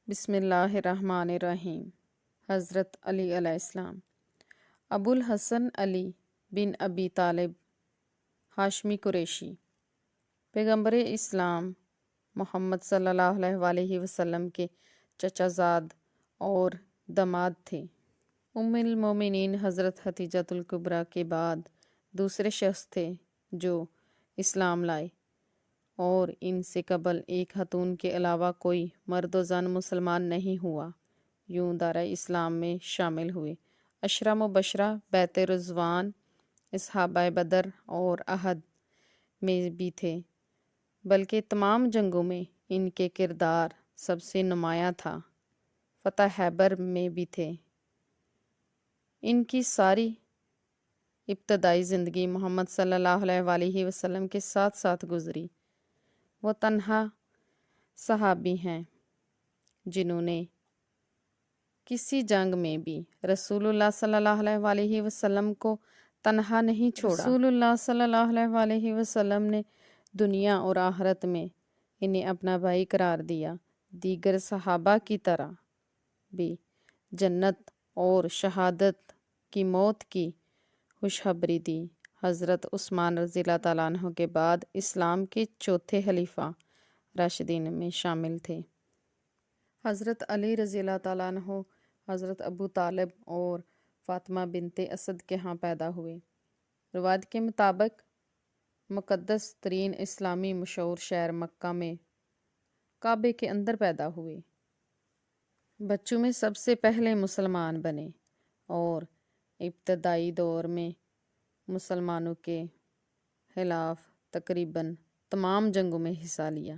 بسم اللہ الرحمن الرحیم۔ حضرت علی علیہ السلام۔ ابو الحسن علی بن ابی طالب ہاشمی قریشی پیغمبر اسلام محمد صلی اللہ علیہ وسلم کے چچا زاد اور داماد تھے۔ ام المومنین حضرت خدیجۃ الکبریٰ کے بعد دوسرے شخص تھے جو اسلام لائے، اور ان سے قبل ایک خاتون کے علاوہ کوئی مرد و زن مسلمان نہیں ہوا۔ یوں دائرہ اسلام میں شامل ہوئے۔ عشرہ مبشرہ بیعت رضوان، اصحابہ بدر اور احد میں بھی تھے، بلکہ تمام جنگوں میں ان کے کردار سب سے نمایاں تھا۔ فتح خیبر میں بھی تھے۔ ان کی ساری ابتدائی زندگی محمد صلی اللہ علیہ وسلم کے ساتھ ساتھ گزری۔ وہ تنہا صحابی ہیں جنہوں نے کسی جنگ میں بھی رسول اللہ صلی اللہ علیہ وسلم کو تنہا نہیں چھوڑا۔ رسول اللہ صلی اللہ علیہ وسلم نے دنیا اور آخرت میں انہیں اپنا بھائی قرار دیا۔ دیگر صحابہ کی طرح بھی جنت اور شہادت کی موت کی خوشخبری دی۔ حضرت عثمان رضی اللہ تعالیٰ عنہ کے بعد اسلام کے چوتھے خلیفہ راشدین میں شامل تھے۔ حضرت علی رضی اللہ تعالیٰ عنہ حضرت ابو طالب اور فاطمہ بنت اسد کے ہاں پیدا ہوئے۔ روایت کے مطابق مقدس ترین اسلامی مشہور شہر مکہ میں کعبے کے اندر پیدا ہوئے۔ بچوں میں سب سے پہلے مسلمان بنے اور ابتدائی دور میں مسلمانوں کے خلاف تقریباً تمام جنگوں میں حصہ لیا۔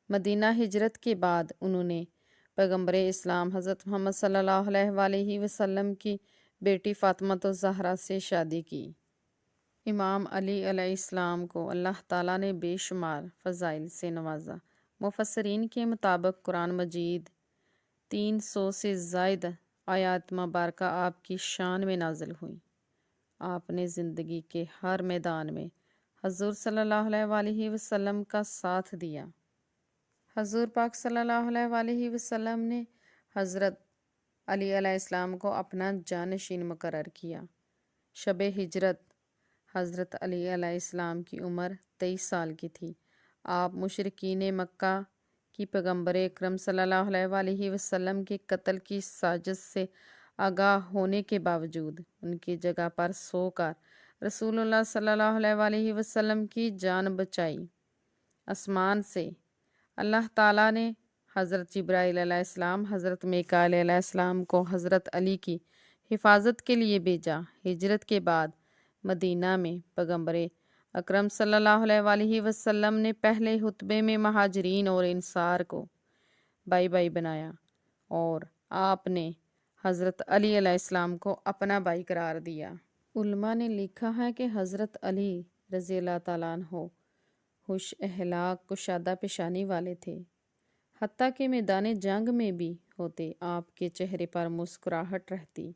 مدینہ ہجرت کے بعد انہوں نے پیغمبر اسلام حضرت محمد صلی اللہ علیہ وسلم کی بیٹی فاطمہ الزہرا سے شادی کی۔ امام علی علیہ السلام کو اللہ تعالیٰ نے بے شمار فضائل سے نوازا۔ مفسرین کے مطابق قرآن مجید 300 سے زائد آیات مبارکہ آپ کی شان میں نازل ہوئیں۔ آپ نے زندگی کے ہر میدان میں حضور صلی اللہ علیہ وسلم کا ساتھ دیا۔ حضور پاک صلی اللہ علیہ وسلم نے حضرت علی علیہ السلام کو اپنا جانشین مقرر کیا۔ شب ہجرت حضرت علی علیہ السلام کی عمر 23 سال کی تھی۔ آپ مشرکین مکہ کی پیغمبر اکرم صلی اللہ علیہ وسلم کے قتل کی سازش سے آگاہ ہونے کے باوجود ان کی جگہ پر سو کر رسول اللہ صلی اللہ علیہ وسلم کی جان بچائی۔ آسمان سے اللہ تعالیٰ نے حضرت جبرائیل علیہ السلام، حضرت میکائیل علیہ السلام کو حضرت علی کی حفاظت کے لیے بھیجا۔ ہجرت کے بعد مدینہ میں پیغمبر اکرم صلی اللہ علیہ وسلم نے پہلے خطبے میں مہاجرین اور انصار کو بھائی بھائی بنایا، اور آپ نے حضرت علی علیہ السلام کو اپنا بھائی قرار دیا۔ علماء نے لکھا ہے کہ حضرت علی رضی اللہ تعالیٰ عنہ خوش اخلاق کشادہ پیشانی والے تھے۔ حتیٰ کہ میدان جنگ میں بھی ہوتے آپ کے چہرے پر مسکراہٹ رہتی۔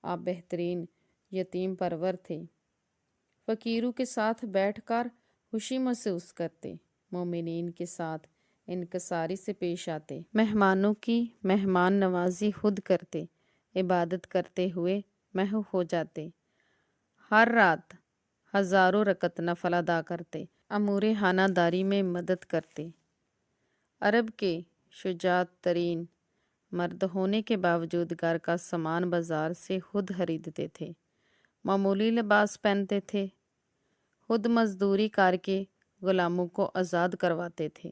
آپ بہترین یتیم پرور تھے۔ فقیروں کے ساتھ بیٹھ کر خوشی محسوس کرتے، مومنین کے ساتھ انکساری سے پیش آتے، مہمانوں کی مہمان نوازی خود کرتے، عبادت کرتے ہوئے محو ہو جاتے، ہر رات ہزاروں رکعت نفل ادا کرتے، امور خانہ داری میں مدد کرتے۔ عرب کے شجاع ترین مرد ہونے کے باوجود گھر کا سامان بازار سے خود خریدتے تھے، معمولی لباس پہنتے تھے، خود مزدوری کر کے غلاموں کو آزاد کرواتے تھے۔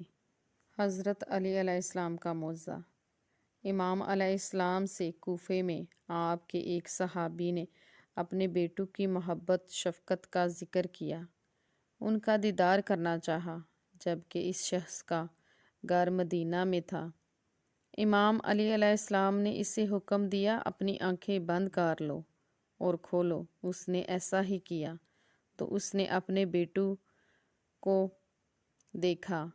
حضرت علی علیہ السلام کا معجزہ۔ امام علیہ السلام سے کوفے میں آپ کے ایک صحابی نے اپنے بیٹوں کی محبت شفقت کا ذکر کیا، ان کا دیدار کرنا چاہا، جبکہ اس شخص کا گھر مدینہ میں تھا۔ امام علی علیہ السلام نے اسے حکم دیا، اپنی آنکھیں بند کر لو اور کھولو۔ اس نے ایسا ہی کیا تو اس نے اپنے بیٹوں کو دیکھا،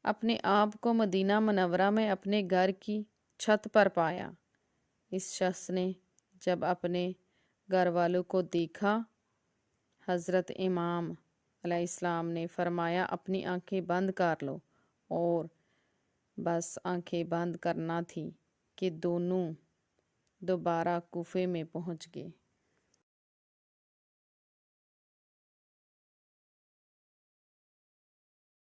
اپنے آپ کو مدینہ منورہ میں اپنے گھر کی چھت پر پایا۔ اس شخص نے جب اپنے گھر والوں کو دیکھا، حضرت امام علیہ السلام نے فرمایا، اپنی آنکھیں بند کر لو اور بس آنکھیں بند کرنا تھی کہ دونوں دوبارہ کوفے میں پہنچ گئے۔